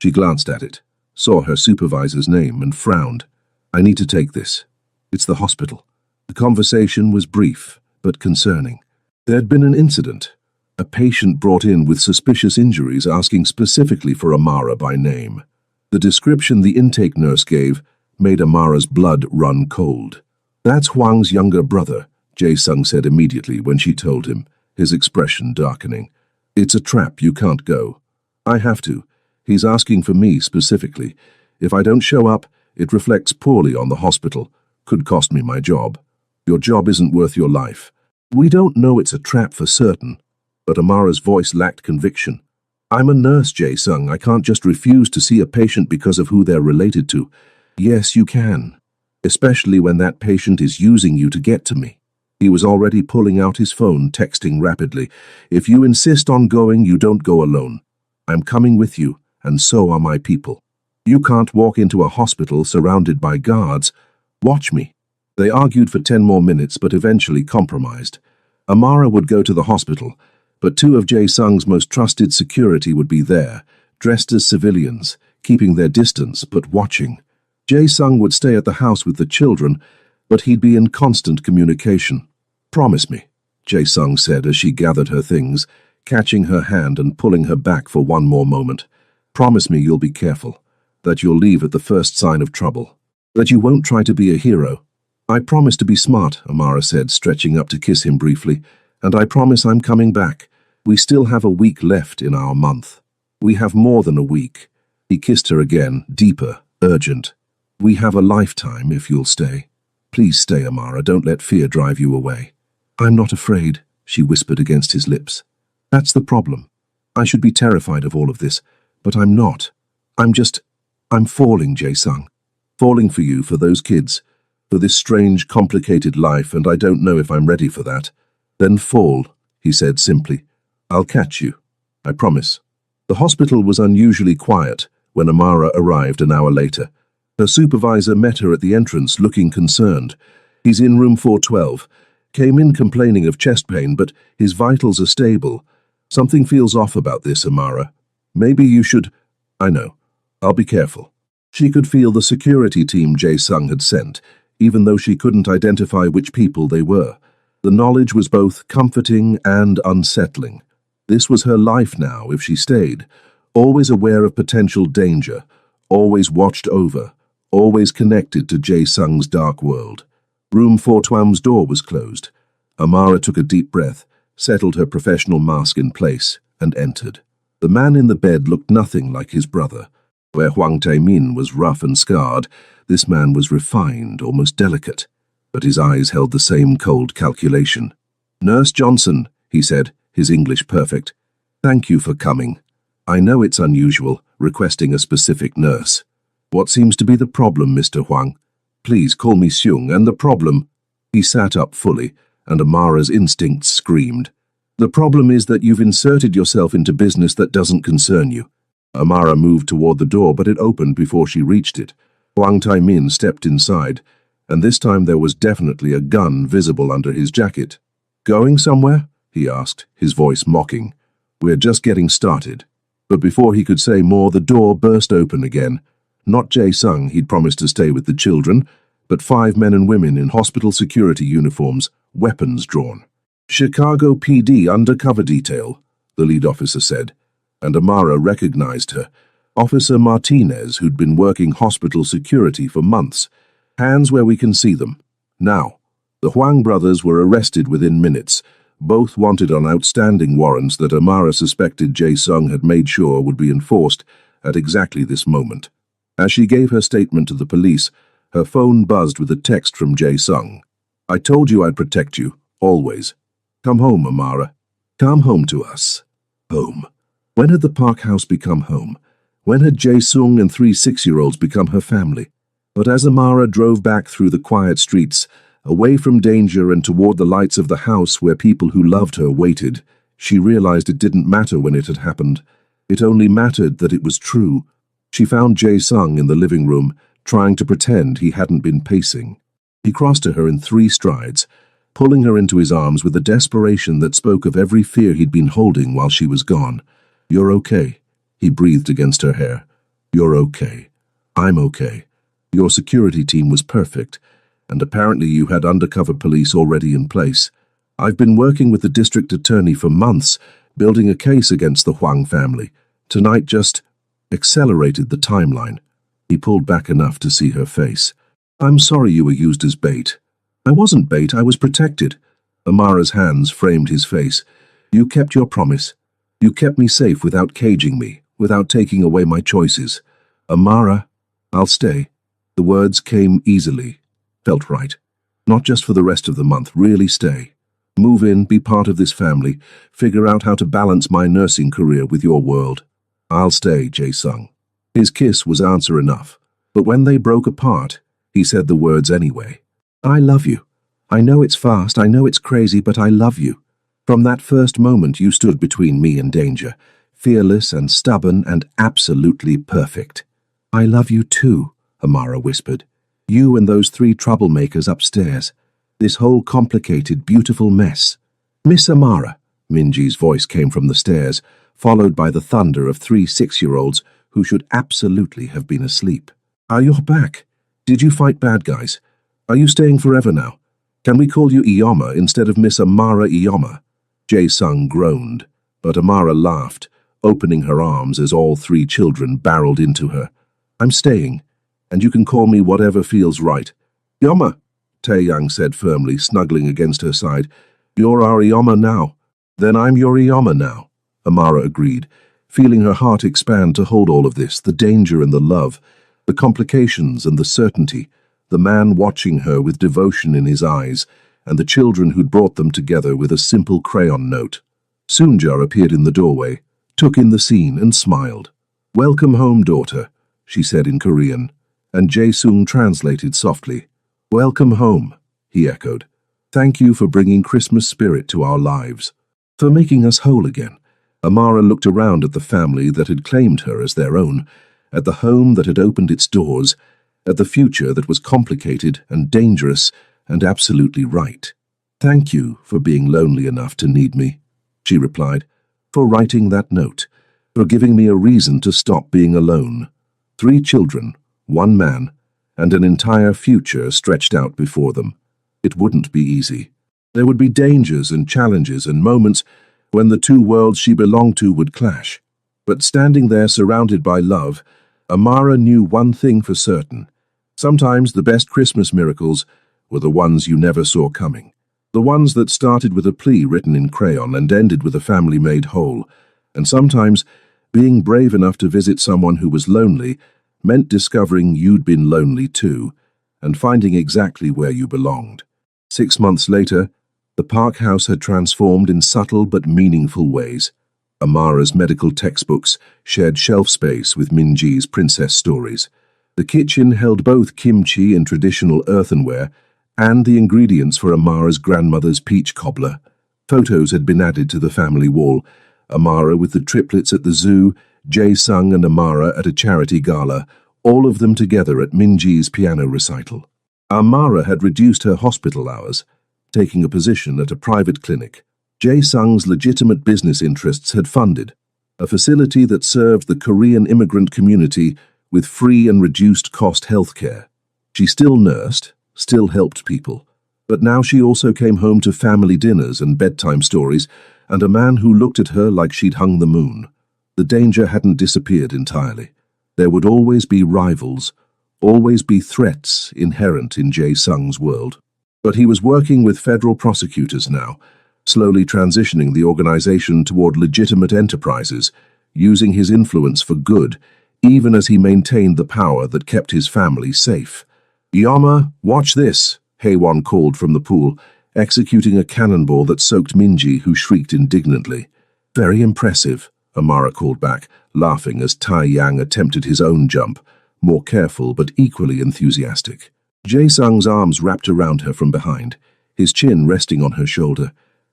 She glanced at it, saw her supervisor's name and frowned. I need to take this. It's the hospital. The conversation was brief, but concerning. There'd been an incident. A patient brought in with suspicious injuries asking specifically for Amara by name. The description the intake nurse gave made Amara's blood run cold. That's Hwang's younger brother, Jae-sung said immediately when she told him, his expression darkening. It's a trap, you can't go. I have to. He's asking for me specifically. If I don't show up, it reflects poorly on the hospital. Could cost me my job. Your job isn't worth your life. We don't know it's a trap for certain. But Amara's voice lacked conviction. I'm a nurse, Jae-sung. I can't just refuse to see a patient because of who they're related to. Yes, you can. Especially when that patient is using you to get to me. He was already pulling out his phone, texting rapidly. If you insist on going, you don't go alone. I'm coming with you, and so are my people. You can't walk into a hospital surrounded by guards. Watch me. They argued for 10 more minutes, but eventually compromised. Amara would go to the hospital, but 2 of Jae-sung's most trusted security would be there, dressed as civilians, keeping their distance but watching. Jae-sung would stay at the house with the children, but he'd be in constant communication. Promise me, Jae-sung said as she gathered her things, catching her hand and pulling her back for one more moment. Promise me you'll be careful, that you'll leave at the first sign of trouble, that you won't try to be a hero. I promise to be smart, Amara said, stretching up to kiss him briefly, and I promise I'm coming back. We still have a week left in our month. We have more than a week. He kissed her again, deeper, urgent. We have a lifetime if you'll stay. Please stay, Amara. Don't let fear drive you away. I'm not afraid, she whispered against his lips. That's the problem. I should be terrified of all of this, but I'm not. I'm falling, Jae-sung. Falling for you, for those kids, for this strange, complicated life, and I don't know if I'm ready for that. Then fall, he said simply. I'll catch you. I promise. The hospital was unusually quiet when Amara arrived an hour later. Her supervisor met her at the entrance, looking concerned. He's in room 412. Came in complaining of chest pain, but his vitals are stable. Something feels off about this, Amara. Maybe you should... I know. I'll be careful. She could feel the security team Jae-sung had sent, even though she couldn't identify which people they were. The knowledge was both comforting and unsettling. This was her life now if she stayed, always aware of potential danger, always watched over, always connected to Jae-sung's dark world. Room 412's door was closed. Amara took a deep breath, settled her professional mask in place, and entered. The man in the bed looked nothing like his brother. Where Hwang Tae-min was rough and scarred, this man was refined, almost delicate. But his eyes held the same cold calculation. "Nurse Johnson," he said, his English perfect. "Thank you for coming. I know it's unusual, requesting a specific nurse. What seems to be the problem, Mr. Hwang? Please call me Seung, and the problem—" He sat up fully, and Amara's instincts screamed. "The problem is that you've inserted yourself into business that doesn't concern you." Amara moved toward the door, but it opened before she reached it. Hwang Tae-min stepped inside, and this time there was definitely a gun visible under his jacket. "Going somewhere?" he asked, his voice mocking. "We're just getting started." But before he could say more, the door burst open again. Not Jae-sung, he'd promised to stay with the children, but 5 men and women in hospital security uniforms, weapons drawn. "Chicago PD undercover detail," the lead officer said, and Amara recognized her. Officer Martinez, who'd been working hospital security for months. "Hands where we can see them. Now." The Hwang brothers were arrested within minutes, both wanted on outstanding warrants that Amara suspected Jae-sung had made sure would be enforced at exactly this moment. As she gave her statement to the police, her phone buzzed with a text from Jae-sung. "I told you I'd protect you, always. Come home, Amara. Come home to us." Home. When had the Park House become home? When had Jae-sung and 3 6-year-olds become her family? But as Amara drove back through the quiet streets, away from danger and toward the lights of the house where people who loved her waited, she realized it didn't matter when it had happened. It only mattered that it was true. She found Jae-sung in the living room, trying to pretend he hadn't been pacing. He crossed to her in 3 strides, pulling her into his arms with a desperation that spoke of every fear he'd been holding while she was gone. "You're okay," he breathed against her hair. "You're okay. I'm okay. Your security team was perfect, and apparently you had undercover police already in place. I've been working with the district attorney for months, building a case against the Hwang family. Tonight just accelerated the timeline." He pulled back enough to see her face. "I'm sorry you were used as bait." "I wasn't bait, I was protected." Amara's hands framed his face. "You kept your promise. You kept me safe without caging me, without taking away my choices." "Amara, I'll stay." The words came easily. Felt right. Not just for the rest of the month, really stay. Move in, be part of this family, figure out how to balance my nursing career with your world. "I'll stay," Jae-sung. His kiss was answer enough, but when they broke apart, he said the words anyway. "I love you. I know it's fast, I know it's crazy, but I love you. From that first moment you stood between me and danger, fearless and stubborn and absolutely perfect." "I love you too," Amara whispered. "You and those 3 troublemakers upstairs. This whole complicated, beautiful mess." "Miss Amara," Minji's voice came from the stairs, followed by the thunder of 3 6-year-olds who should absolutely have been asleep. "Are you back? Did you fight bad guys? Are you staying forever now? Can we call you Ioma instead of Miss Amara Ioma?" Jae-sung groaned, but Amara laughed, opening her arms as all 3 children barreled into her. "I'm staying, and you can call me whatever feels right." "Ioma," Tae-young said firmly, snuggling against her side. "You're our Ioma now." "Then I'm your Ioma now," Amara agreed, feeling her heart expand to hold all of this, the danger and the love, the complications and the certainty, the man watching her with devotion in his eyes, and the children who'd brought them together with a simple crayon note. Soonja appeared in the doorway, took in the scene and smiled. "Welcome home, daughter," she said in Korean, and Jae-sung translated softly. "Welcome home," he echoed. "Thank you for bringing Christmas spirit to our lives, for making us whole again." Amara looked around at the family that had claimed her as their own, at the home that had opened its doors, at the future that was complicated and dangerous and absolutely right. "Thank you for being lonely enough to need me," she replied, "for writing that note, for giving me a reason to stop being alone." 3 children, 1 man, and an entire future stretched out before them. It wouldn't be easy. There would be dangers and challenges and moments when the 2 worlds she belonged to would clash. But standing there surrounded by love, Amara knew one thing for certain. Sometimes the best Christmas miracles were the ones you never saw coming. The ones that started with a plea written in crayon and ended with a family made whole. And sometimes, being brave enough to visit someone who was lonely meant discovering you'd been lonely too, and finding exactly where you belonged. 6 months later, the Park House had transformed in subtle but meaningful ways. Amara's medical textbooks shared shelf space with Minji's princess stories. The kitchen held both kimchi in traditional earthenware and the ingredients for Amara's grandmother's peach cobbler. Photos had been added to the family wall, Amara with the triplets at the zoo, Jae-sung and Amara at a charity gala, all of them together at Minji's piano recital. Amara had reduced her hospital hours, taking a position at a private clinic. Jae-sung's legitimate business interests had funded a facility that served the Korean immigrant community with free and reduced-cost healthcare. She still nursed, still helped people, but now she also came home to family dinners and bedtime stories and a man who looked at her like she'd hung the moon. The danger hadn't disappeared entirely. There would always be rivals, always be threats inherent in Jae-sung's world. But he was working with federal prosecutors now, slowly transitioning the organization toward legitimate enterprises, using his influence for good, even as he maintained the power that kept his family safe. "Yama, watch this," Haewon called from the pool, executing a cannonball that soaked Minji, who shrieked indignantly. "Very impressive," Amara called back, laughing as Tai-yang attempted his own jump, more careful but equally enthusiastic. Jae-sung's arms wrapped around her from behind, his chin resting on her shoulder.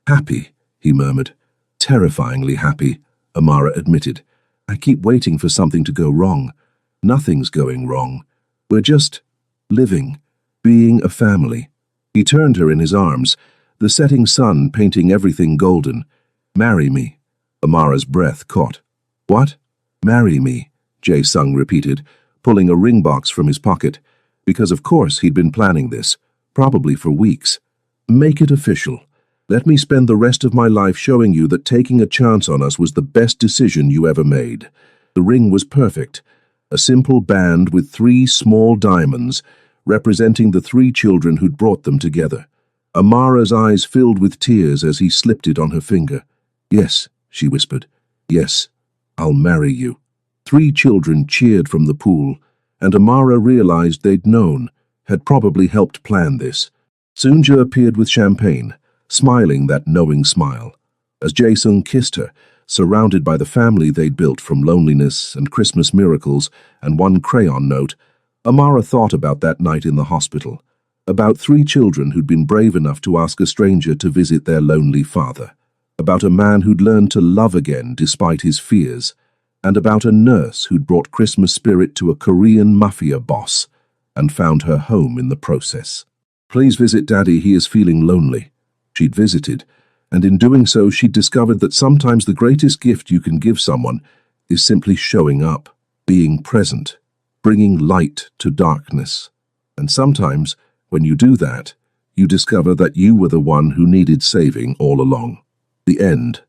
"Happy," he murmured. "Terrifyingly happy," Amara admitted. "I keep waiting for something to go wrong. Nothing's going wrong. We're just living, being a family." He turned her in his arms, the setting sun painting everything golden. "Marry me." Amara's breath caught. "What?" "Marry me," Jae-sung repeated, pulling a ring box from his pocket, because of course he'd been planning this, probably for weeks. "Make it official. Let me spend the rest of my life showing you that taking a chance on us was the best decision you ever made." The ring was perfect, a simple band with 3 small diamonds, representing the 3 children who'd brought them together. Amara's eyes filled with tears as he slipped it on her finger. "Yes," she whispered. "Yes, I'll marry you." 3 children cheered from the pool, and Amara realized they'd known, had probably helped plan this. Soonja appeared with champagne, smiling that knowing smile. As Jae-sung kissed her, surrounded by the family they'd built from loneliness and Christmas miracles and one crayon note, Amara thought about that night in the hospital, about 3 children who'd been brave enough to ask a stranger to visit their lonely father, about a man who'd learned to love again despite his fears, and about a nurse who'd brought Christmas spirit to a Korean Mafia boss and found her home in the process. "Please visit Daddy, he is feeling lonely." She'd visited, and in doing so she'd discovered that sometimes the greatest gift you can give someone is simply showing up, being present, bringing light to darkness. And sometimes, when you do that, you discover that you were the one who needed saving all along. The end.